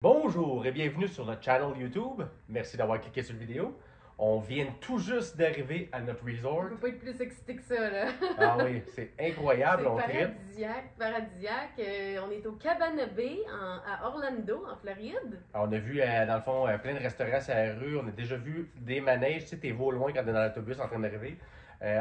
Bonjour et bienvenue sur notre channel YouTube. Merci d'avoir cliqué sur la vidéo. On vient tout juste d'arriver à notre resort. On peut pas être plus excité que ça, là. Ah oui, c'est incroyable, on tripe. Paradisiaque. On est au Cabana Bay à Orlando, en Floride. On a vu, dans le fond, plein de restaurants sur la rue. On a déjà vu des manèges. Tu sais, t'es au loin quand t'es dans l'autobus en train d'arriver.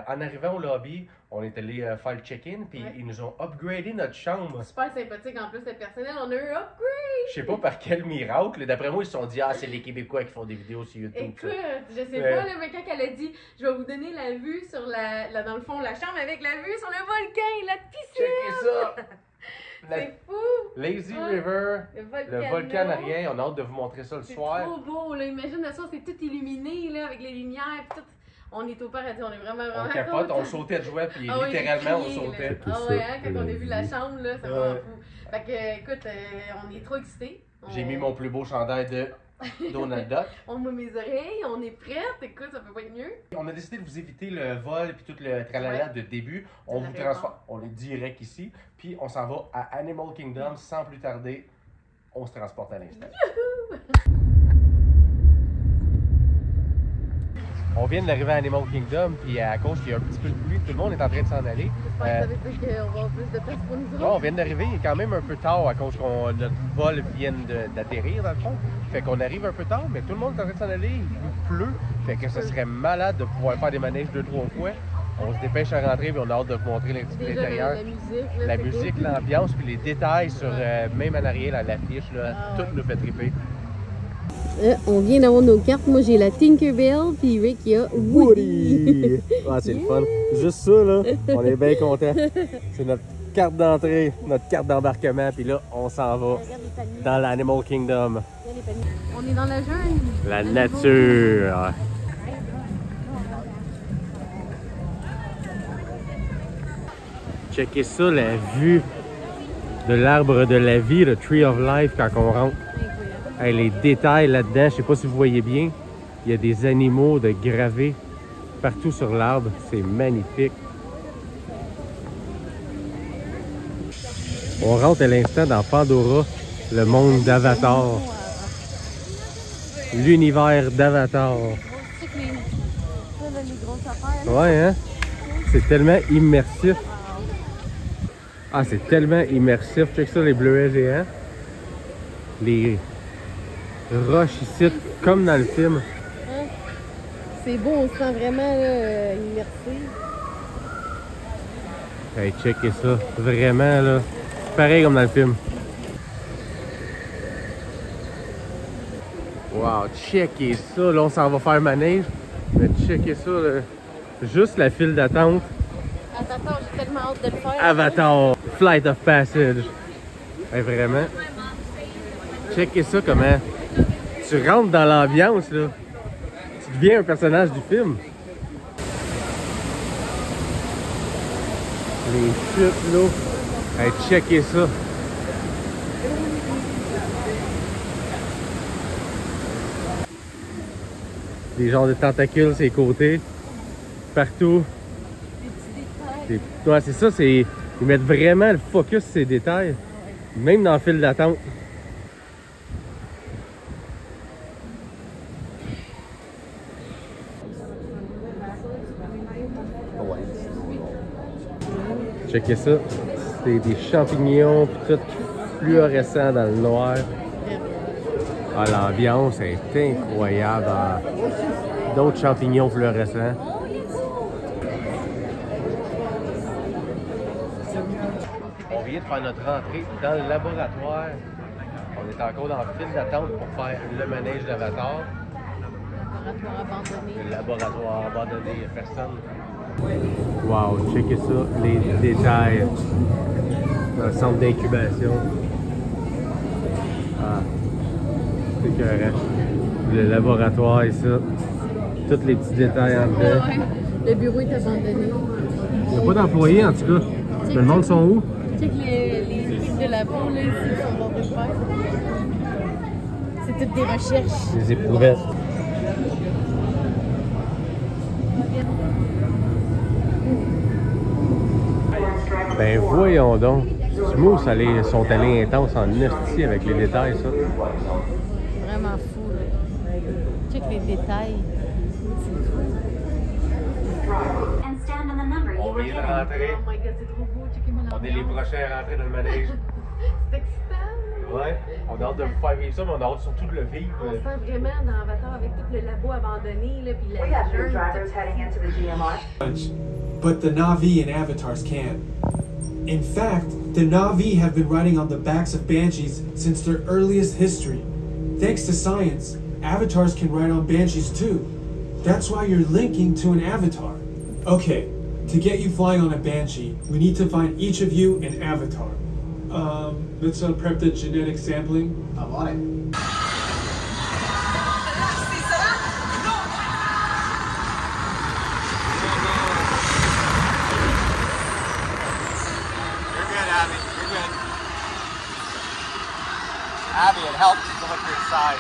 En arrivant au lobby, on est allé faire le check-in, puis ils nous ont upgradé notre chambre. Super sympathique en plus, le personnel. On a eu un upgrade! Je sais pas par quel miracle. D'après moi, ils se sont dit, ah, c'est les Québécois qui font des vidéos sur YouTube. Écoute, je sais pas, là, mais quand elle a dit, je vais vous donner la vue sur dans le fond, la chambre avec la vue sur le volcan, la piscine! Checkez ça! C'est fou! Lazy River, le volcan en arrière. On a hâte de vous montrer ça le soir. C'est trop beau, là. Imagine ça, c'est tout illuminé, là, avec les lumières, pis tout. On est au paradis, on est vraiment On capote, on sautait de joie, puis littéralement on sautait. Ah ouais, hein, quand on a vu la chambre, là, c'est vraiment fou. Fait que, écoute, on est trop excités. J'ai mis mon plus beau chandail de Donald Duck. On met mes oreilles, on est prête, écoute, ça peut pas être mieux. On a décidé de vous éviter le vol puis tout le tralala de début. On vous transforme, on est direct ici, puis on s'en va à Animal Kingdom sans plus tarder. On se transporte à l'instant. On vient d'arriver à Animal Kingdom, puis à cause qu'il y a un petit peu de pluie, tout le monde est en train de s'en aller. J'espère que ça veut dire qu'on va avoir plus de place pour nous autres. Non, on vient d'arriver, il est quand même un peu tard à cause que notre vol vient d'atterrir dans le fond. Fait qu'on arrive un peu tard, mais tout le monde est en train de s'en aller, il pleut. Fait que ça serait malade de pouvoir faire des manèges 2-3 fois. On se dépêche à rentrer, puis on a hâte de vous montrer l'intérieur. La musique, l'ambiance, puis les détails sur même en arrière, l'affiche, tout nous fait triper. On vient d'avoir nos cartes. Moi, j'ai la Tinkerbell, puis Rick, il y a Woody. Ah, c'est le fun. Juste ça, là, on est bien contents. C'est notre carte d'entrée, notre carte d'embarquement, puis là, on s'en va dans l'Animal Kingdom. On est dans la jungle. La nature. Checkez ça, la vue de l'arbre de la vie, le Tree of Life, quand on rentre. Hey, les détails là-dedans, je ne sais pas si vous voyez bien, il y a des animaux de gravés partout sur l'arbre. C'est magnifique. On rentre à l'instant dans Pandora, le monde d'Avatar. L'univers d'Avatar. Ouais, hein? C'est tellement immersif. Ah, c'est tellement immersif. Check ça, les bleuets géants. Les roches ici, comme dans le film. Hein? C'est beau, on se sent vraiment immersé. Hey, checkez ça. Vraiment, là. Pareil comme dans le film. Wow, checkez ça. Là, on s'en va faire manège. Mais checkez ça, là. Juste la file d'attente. Avatar, j'ai tellement hâte de le faire. Avatar, Flight of Passage. Hey, vraiment. Checkez ça comment tu rentres dans l'ambiance, là. Tu deviens un personnage du film. Les chutes, là. Hey, checkez ça. Des genres de tentacules sur les côtés. Partout. Ouais, c'est ça, ils mettent vraiment le focus sur ces détails. Même dans le fil d'attente. Checkez ça. C'est des champignons pis tout fluorescent dans le noir. Ah, l'ambiance est incroyable. D'autres champignons fluorescents. On vient de faire notre entrée dans le laboratoire. On est encore dans le fil d'attente pour faire le manège d'Avatar. Laboratoire abandonné. Le laboratoire abandonné, il n'y a personne. Wow, checkez ça, les détails dans le centre d'incubation. Ah, c'est écœurant. Le laboratoire et ça. Tous les petits détails en dedans. Ouais. Le bureau est abandonné. Il n'y a pas d'employés en tout cas. Tout le monde sont où? Check les trucs de labo, là, ici, sont en train de faire. C'est toutes des recherches. Les éprouvettes. Ben voyons donc. Smooth, sont allés intenses en esti avec les détails, ça. Vraiment fou, là. Check les détails. On vient de rentrer. Oh my god, c'est trop beau. Checkez-moi On est les prochains à rentrer dans le manège. C'est excitant. Ouais. On a hâte de vous faire vivre ça, mais on a hâte surtout de le vivre. On se sent vraiment dans Avatar avec tout le labo abandonné, là, puis la We have new jungle, drivers tout. heading into the GMR. But the Na'vi and Avatars can't. In fact, the Na'vi have been riding on the backs of Banshees since their earliest history. Thanks to science, Avatars can ride on Banshees too. That's why you're linking to an Avatar. Okay, to get you flying on a Banshee, we need to find each of you an Avatar. Let's prep the genetic sampling. I'm on it. Abby, it helps to look to the side.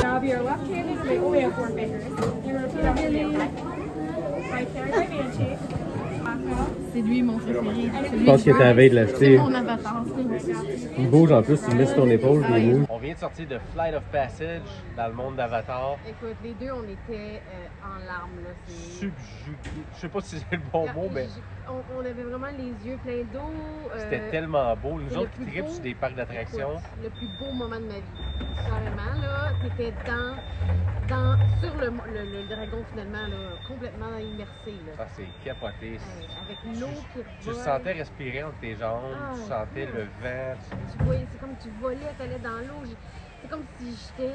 Now, if you're left-handed, you may only have 4 fingers. You repeat after me, okay? Right there, by Banshee. C'est lui mon préféré. Je pense qu'il est à la veille de l'acheter. C'est mon avatar. Il bouge en plus, il met sur ton épaule, il est mou. On vient de sortir de Flight of Passage dans le monde d'Avatar. Écoute, les deux, on était en larmes, là. Subjugué. Je sais pas si c'est le bon mot, mais On avait vraiment les yeux pleins d'eau. c'était tellement beau. Nous c'est autres le qui plus tripent beau. sur des parcs d'attractions. Écoute, le plus beau moment de ma vie. Carrément, là, t'étais sur le dragon, finalement, là, complètement immersé, là. Ça, c'est capoté. Avec l'eau qui Tu le revole. sentais respirer entre tes jambes, Ah, tu sentais ouais. le vent. Tu voyais, c'est comme tu volais, t'allais dans l'eau. C'est comme si j'étais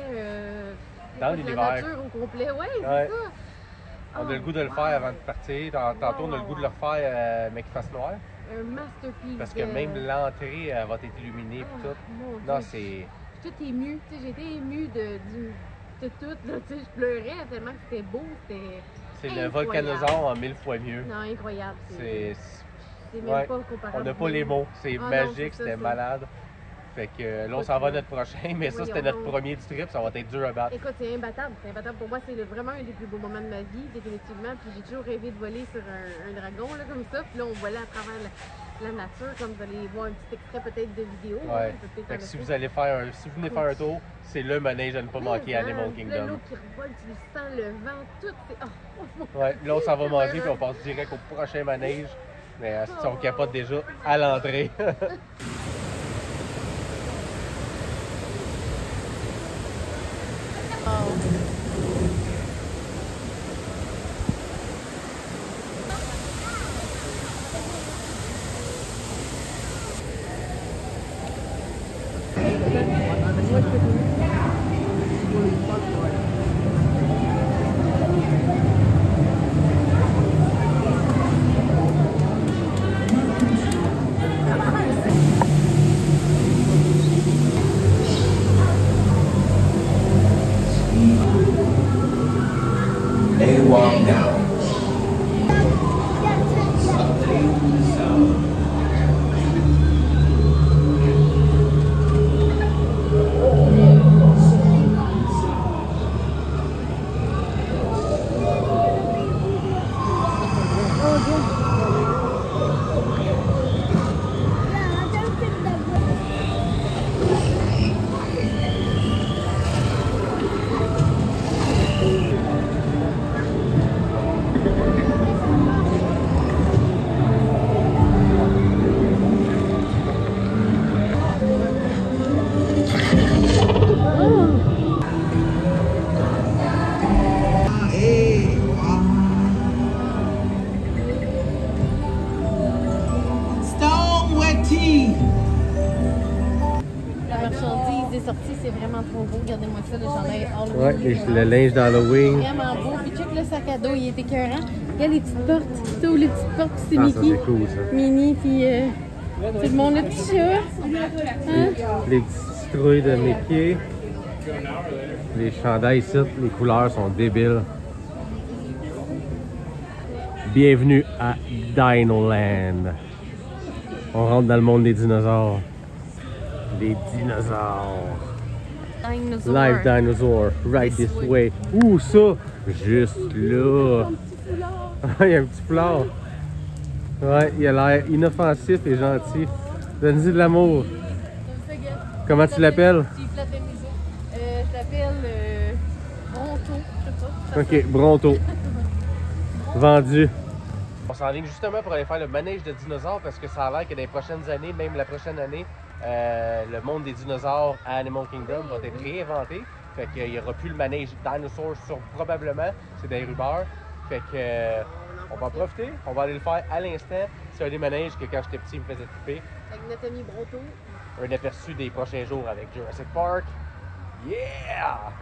Dans la l'univers. nature au complet. Ouais, c'est Ouais. ça. On a le goût de le wow. faire avant de partir. Tantôt, on a le goût de le refaire, mais qu'il fasse noir. Un masterpiece. Parce que même l'entrée elle va être illuminée et tout. Mon Non, Dieu. c'est. Tout ému. Tu sais, j'étais émue de tout. Là, tu sais, je pleurais tellement que c'était beau. C'est le incroyable. volcanosaure en 1000 fois mieux. Non, incroyable. C'est. C'est même Ouais. pas comparable. On n'a pas les mots. C'est Ah non, magique, c'est ça, c'était c'est- malade. Fait que là, on s'en va à notre prochain, mais ça, c'était notre premier du trip, ça va être dur à battre. Écoute, c'est imbattable. C'est imbattable. Pour moi, c'est vraiment un des plus beaux moments de ma vie, définitivement. Puis j'ai toujours rêvé de voler sur un dragon, là, comme ça. Puis là, on volait à travers la nature, comme vous allez voir un petit extrait peut-être de vidéo. Ouais. Fait que si vous allez faire si vous venez faire un tour, c'est le manège à ne pas manquer à Animal Kingdom. L'eau qui revole, tu sens le vent, tout. C'est... Ouais, là, on s'en va manger, puis on passe direct au prochain manège. Mais si on capote déjà à l'entrée. They walk down. La marchandise est sortie, c'est vraiment trop beau. Regardez-moi ça, le chandail Halloween. Ouais, le linge d'Halloween. Vraiment beau. Puis check le sac à dos, il est écœurant. Regarde les petites portes. Tu ouvres les petites portes, puis c'est Ah, ça, Mickey. c'est cool, ça. Minnie, puis tout le monde, le petit chat. Hein? Les petites citrouilles de Mickey. Les chandails ici, les couleurs sont débiles. Bienvenue à Dinoland. On rentre dans le monde des dinosaures. Les dinosaures. Dinosaur. Live dinosaur, right this way. Où ça? Juste là. Il y a un petit foulard. Ouais, il a l'air inoffensif et gentil. Donne-lui de l'amour. Comment tu l'appelles? Tu flattes mes os. Je l'appelle Bronto, je sais pas. Ok, Bronto. Vendu. On s'enligne justement pour aller faire le manège de dinosaures parce que ça a l'air que dans les prochaines années, même la prochaine année, le monde des dinosaures à Animal Kingdom va être réinventé. Fait qu'il n'y aura plus le manège Dinosaur sur probablement, c'est des rumeurs. Fait que on va en profiter, on va aller le faire à l'instant. C'est un des manèges que quand j'étais petit, il me faisait triper. Avec notre ami Bronto. Un aperçu des prochains jours avec Jurassic Park. Yeah!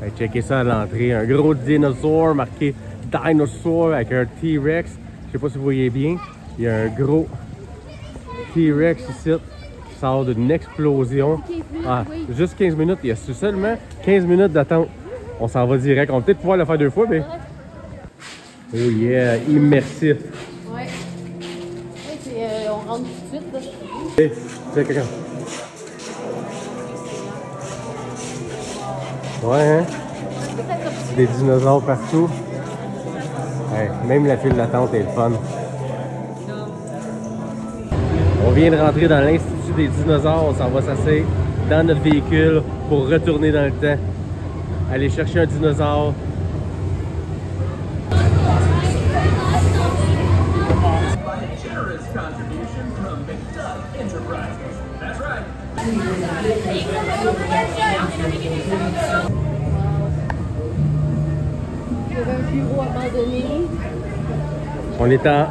Hey, checkez ça à l'entrée, un gros dinosaure marqué Dinosaur avec un T-Rex. Je sais pas si vous voyez bien, il y a un gros T-Rex ici qui sort d'une explosion. Ah, juste 15 minutes, il y a seulement 15 minutes d'attente. On s'en va direct, on va peut-être pouvoir le faire 2 fois, mais... Oh yeah, immersif. Ouais. On rentre tout de suite. Là. Hey, c'est quelqu'un. Ouais, hein? Des dinosaures partout. Hey, même la file d'attente est le fun. On vient de rentrer dans l'Institut des dinosaures. On s'en va s'asseoir dans notre véhicule pour retourner dans le temps. Aller chercher un dinosaure. Il y avait un bureau abandonné. On est en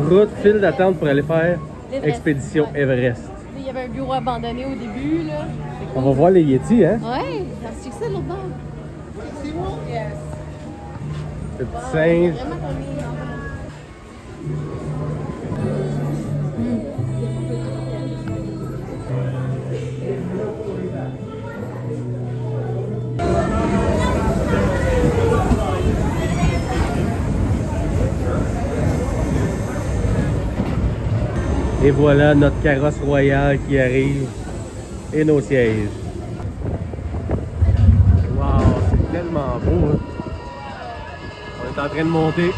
route, file d'attente pour aller faire Expédition Everest. Il y avait un bureau abandonné au début. Là. On va voir les Yétis, hein? Ouais, c'est ça l'autre bord. Le petit singe. Vraiment qu'on est... Et voilà notre carrosse royale qui arrive. et nos sièges. Wow, c'est tellement beau. Hein? On est en train de monter.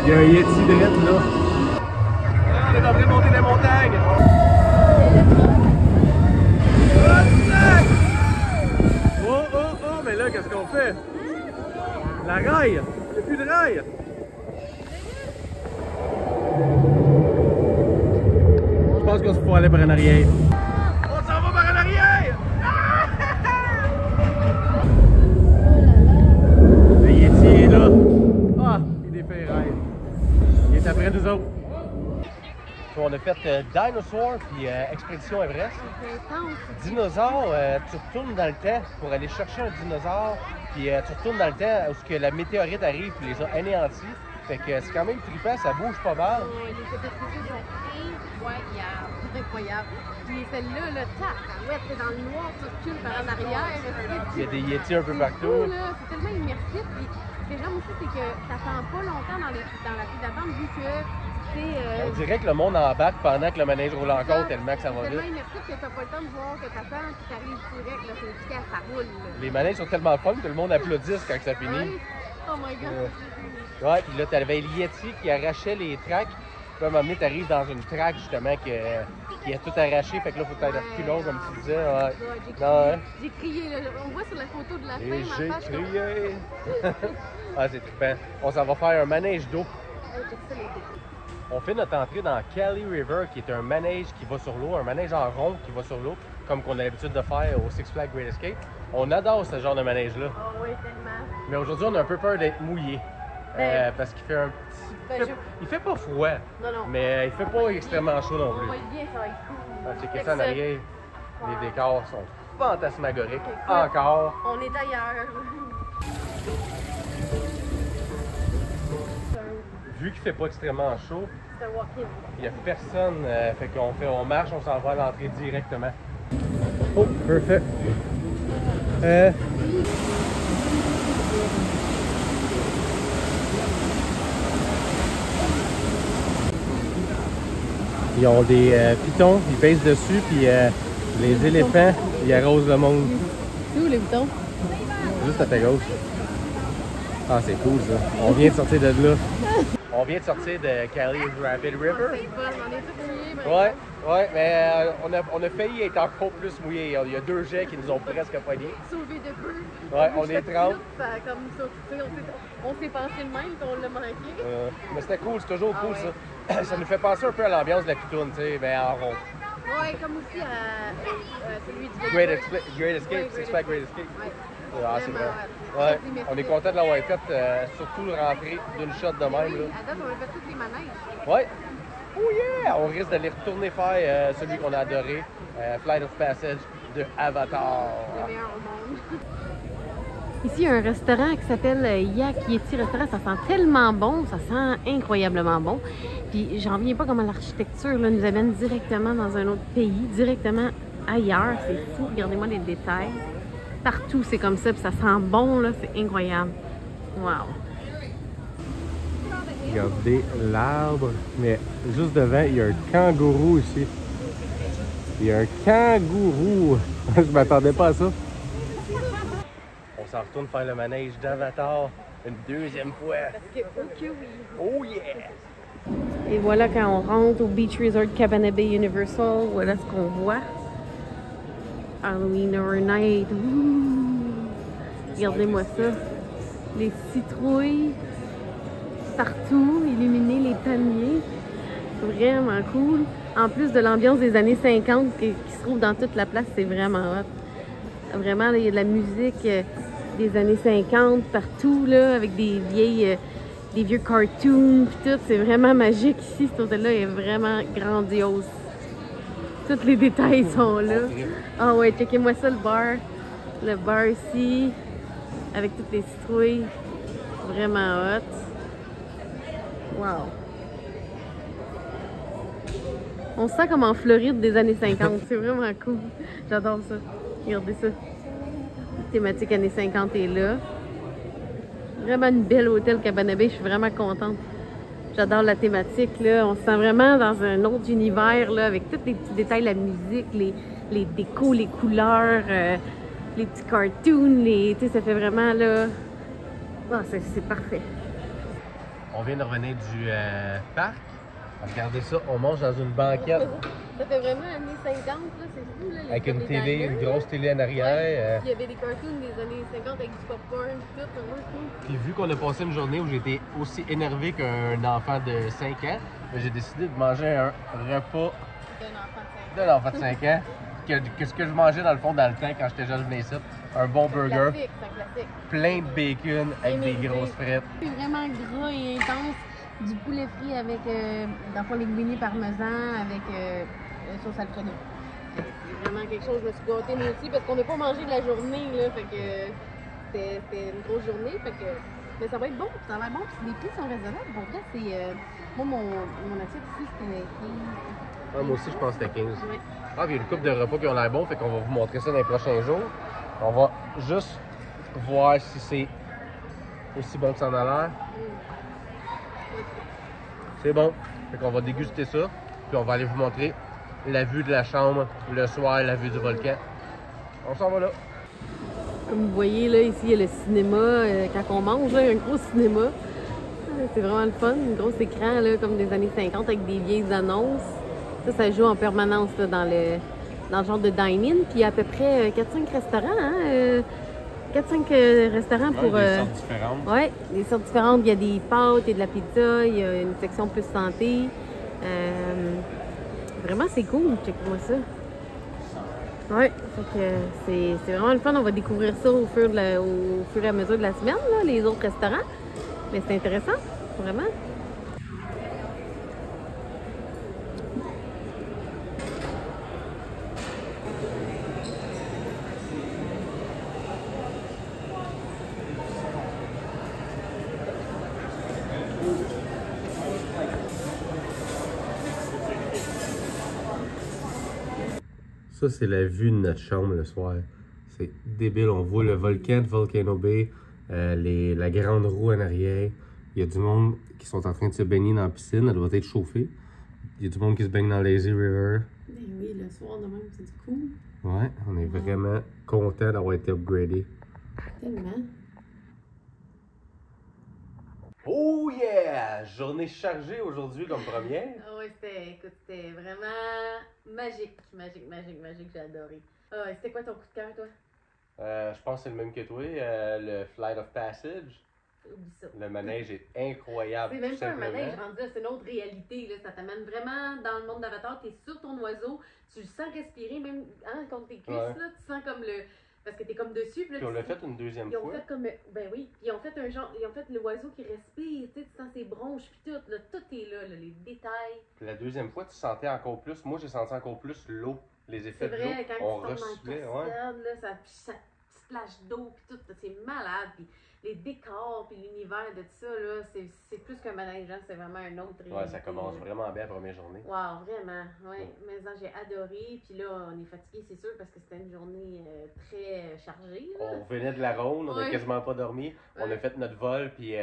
Il y a un Yeti direct là. On est en train de monter des montagnes. Oh, oh, oh, mais là, qu'est-ce qu'on fait? La rail! Il n'y a plus de rail! Je pense qu'on se faut aller par en arrière. On s'en va par en arrière! Le Yeti est là. Ah, il défait les rails. Il est après nous autres. On a fait Dinosaur puis Expédition Everest. Dinosaure, tu retournes dans le temps pour aller chercher un dinosaure, puis tu retournes dans le temps où que la météorite arrive et les a anéantis. Fait que c'est quand même trippant, ça bouge pas mal. Les photographies sont incroyables. Puis celle-là, le tac, c'est dans le noir, tu recules par en arrière. Il y a des Yetis un peu partout. C'est tellement immersif. Puis ce que j'aime aussi, c'est que ça attend pas longtemps dans la file d'attente, vu que on dirait que le monde embarque pendant que le manège roule encore tellement que ça va vite. C'est tellement immersif que t'as pas le temps de voir que t'attends puis t'arrives direct, là, c'est efficace, ça roule. Là. Les manèges sont tellement fun que le monde applaudisse quand ça finit. Ouais. Oh my god. Ouais, puis là, t'avais le Yeti qui arrachait les tracks. Puis à un moment donné, t'arrives dans une track justement qui a tout arraché. Fait que là, faut que t'ailles reculons, comme tu disais. Ouais. J'ai crié, là. On voit sur la photo de la fin, et ma face. J'ai crié. Ah, c'est trippant. On s'en va faire un manège d'eau. On fait notre entrée dans Kali River, qui est un manège qui va sur l'eau, un manège en rond qui va sur l'eau, comme qu'on a l'habitude de faire au Six Flags Great Escape. On adore ce genre de manège-là. Oh oui, tellement. Mais aujourd'hui, on a un peu peur d'être mouillé. Parce qu'il fait un petit... Il fait pas froid, mais il fait pas extrêmement chaud non plus. On va être bien, ça va être cool. C'est que ça en arrière, les décors sont fantasmagoriques. Encore. On est ailleurs. Vu qu'il fait pas extrêmement chaud, c'est un walk-in. Il n'y a personne, fait on marche, on s'en va à l'entrée directement. Oh, parfait. Ils ont des pitons, ils pèsent dessus, puis les éléphants, ils arrosent le monde. C'est où les pitons? Juste à ta gauche. Ah, c'est cool ça. On vient de sortir de là. On vient de sortir de Kali Rapid River. C'est fun, on est tous mouillés. Ouais, mais on a failli être encore plus mouillés. Il y a 2 jets qui nous ont presque pognés. Sauvé de peu. Ouais, on est 30. On s'est pensé le même qu'on l'a manqué. Mais c'était cool, c'est toujours cool ça. Ça nous fait penser un peu à l'ambiance de la pitoune, tu sais, mais en rond. Ouais, comme aussi à celui du Great Escape, Six Flags Great Escape. Ouais. Ah, c'est vrai. Ouais, on est content de l'avoir fait, surtout rentrer d'une shot de même. Là. À date, on a fait tous les manèges. Ouais. Oh yeah! On risque d'aller retourner faire celui qu'on a adoré, Flight of Passage de Avatar. Le meilleur au monde. Ici, il y a un restaurant qui s'appelle Yak Yeti Restaurant. Ça sent tellement bon, ça sent incroyablement bon. Puis, j'en reviens pas comment l'architecture nous amène directement dans un autre pays, directement ailleurs. C'est fou, regardez-moi les détails. Partout, c'est comme ça, puis ça sent bon, là, c'est incroyable. Wow! Regardez l'arbre, mais juste devant, il y a un kangourou ici. Il y a un kangourou! Je m'attendais pas à ça. On s'en retourne faire le manège d'Avatar une deuxième fois. Parce que, oui! Oh yeah! Et voilà quand on rentre au Beach Resort Cabana Bay Universal, voilà ce qu'on voit. Halloween Horror Night. Regardez-moi ça. Les citrouilles partout, illuminés, les palmiers. Vraiment cool. En plus de l'ambiance des années 50 qui se trouve dans toute la place, c'est vraiment hot. Vraiment, il y a de la musique des années 50 partout, là, avec des vieux cartoons pis tout. C'est vraiment magique ici. Cet hôtel-là est vraiment grandiose. Tous les détails sont là. Ah ouais, checkez-moi ça, le bar. Le bar ici, avec toutes les citrouilles. Vraiment hot. Wow. On se sent comme en Floride des années 50. C'est vraiment cool. J'adore ça. Regardez ça. La thématique années 50 est là. Vraiment une belle hôtel Cabana Bay. Je suis vraiment contente. J'adore la thématique, là. On se sent vraiment dans un autre univers, là, avec tous les petits détails, la musique, les décos, les couleurs, les petits cartoons, tu sais, ça fait vraiment là. Oh, c'est parfait. On vient de revenir du parc. Regardez ça, on mange dans une banquette. Ça fait vraiment années 50, là, c'est fou, là. Avec une télé, une grosse télé en arrière. Il y avait des cartoons des années 50 avec du popcorn, tout, vraiment cool. Puis vu qu'on a passé une journée où j'étais aussi énervé qu'un enfant de 5 ans, ben, j'ai décidé de manger un repas d'un enfant de 5 ans. Qu'est-ce que je mangeais dans le fond dans le temps quand j'étais jeune, je venais ici? Un bon burger, Classique, c'est un classique. plein de bacon avec des grosses frites. C'est vraiment gras et intense. Du poulet frit avec, dans le fond, linguini parmesan avec sauce alfredo. C'est vraiment quelque chose, je me suis gâtée moi aussi parce qu'on n'a pas mangé de la journée, là, fait que c'était une grosse journée, fait que... Mais ça va être bon, ça va être bon, puis les prix sont raisonnables. Pour vrai, c'est... moi, mon assiette ici, c'était 15. Ah, moi aussi, je pense que c'était 15. Ouais. Ah, puis il y a une couple de repas qui ont l'air bons, fait qu'on va vous montrer ça dans les prochains jours. On va juste voir si c'est aussi bon que ça en a l'air. C'est bon. Fait qu'on va déguster ça, puis on va aller vous montrer la vue de la chambre le soir, la vue du volcan. On s'en va là. Comme vous voyez, là, ici, il y a le cinéma. Quand on mange, là, il y a un gros cinéma. C'est vraiment le fun. Un gros écran, là, comme des années 50 avec des vieilles annonces. Ça joue en permanence là, dans le genre de dine-in. Puis il y a à peu près 4-5 restaurants. Hein? 4-5 restaurants pour... des sortes différentes. Oui, des sortes différentes. Il y a des pâtes, il y a de la pizza, il y a une section plus santé. Vraiment, c'est cool. Check-moi ça. Oui, c'est vraiment le fun. On va découvrir ça au fur et à mesure de la semaine, là, les autres restaurants. Mais c'est intéressant, vraiment. Ça, c'est la vue de notre chambre le soir. C'est débile. On voit le volcan de Volcano Bay, la grande roue en arrière. Il y a du monde qui sont en train de se baigner dans la piscine. Elle doit être chauffée. Il y a du monde qui se baigne dans Lazy River. Ben oui, le soir de même, c'est cool. Ouais, on est vraiment content d'avoir été upgradé. Tellement. Oh yeah! Journée chargée aujourd'hui comme première. Ah ouais, c'était vraiment magique, j'ai adoré. Ah, c'était quoi ton coup de cœur, toi? Je pense que c'est le même que toi, le Flight of Passage. Oublie ça. Le manège est incroyable. C'est même tout pas un simplement. manège rendu là, c'est une autre réalité, là. Ça t'amène vraiment dans le monde d'Avatar, t'es sur ton oiseau, tu le sens respirer, même hein, contre tes cuisses, là, tu sens comme le... Parce que t'es comme dessus, puis là, Puis on l'a fait une deuxième ils ont fois. fait comme... Ben oui, ils ont fait un genre... Ils ont fait l'oiseau qui respire, tu sais, tu sens ses bronches, puis tout, là, tout est là, les détails. Puis la deuxième fois, tu sentais encore plus. Moi, j'ai senti encore plus l'eau. Les C'est effets de l'eau. vrai, quand On tu tombes dans reçulait, le cascade, là, ça splash d'eau, puis tout, c'est malade, puis les décors, puis l'univers de tout ça, là, c'est plus qu'un manège, hein, c'est vraiment un autre réalité. Ouais, ça commence vraiment bien la première journée. Wow, vraiment, ouais. Mais ça, j'ai adoré, puis là, on est fatigué, c'est sûr, parce que c'était une journée très chargée, là. On venait de la ronde, on n'a Ouais. quasiment pas dormi. On a Ouais. fait notre vol, puis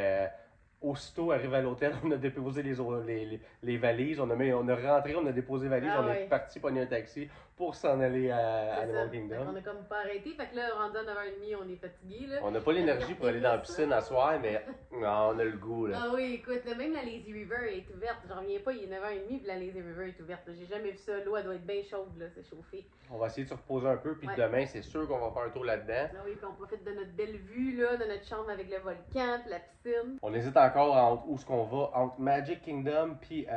aussitôt arrivé à l'hôtel, on a déposé les valises. On a rentré, on a déposé les valises, Ah on ouais. est parti pogner un taxi pour s'en aller à C'est Animal ça. Fait Kingdom. qu'on a comme pas arrêté, fait que là, rendu à 9h30, on est fatigué, là. On n'a pas l'énergie pour aller dans la piscine à soir, mais non, on a le goût, là. Ah oui, écoute, là, même la Lazy River est ouverte. J'en reviens pas, il est 9h30 puis la Lazy River est ouverte. J'ai jamais vu ça. L'eau, elle doit être bien chaude, là, c'est chauffé. On va essayer de se reposer un peu, puis Ouais. demain, c'est sûr qu'on va faire un tour là-dedans. Ah oui, puis on profite de notre belle vue, là, de notre chambre avec le volcan, puis la piscine. On hésite encore entre où est-ce qu'on va, entre Magic Kingdom puis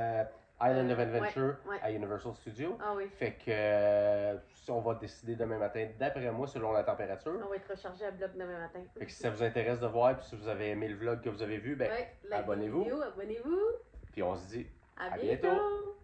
Island of Ouais, Adventure ouais. à Universal Studios. Ah oui. Fait que si on va décider demain matin, d'après moi, selon la température. On va être rechargé à bloc demain matin. Fait que si ça vous intéresse de voir, puis si vous avez aimé le vlog que vous avez vu, ben Ouais, likez la abonnez-vous. vidéo, abonnez-vous. Puis on se dit À à bientôt. bientôt.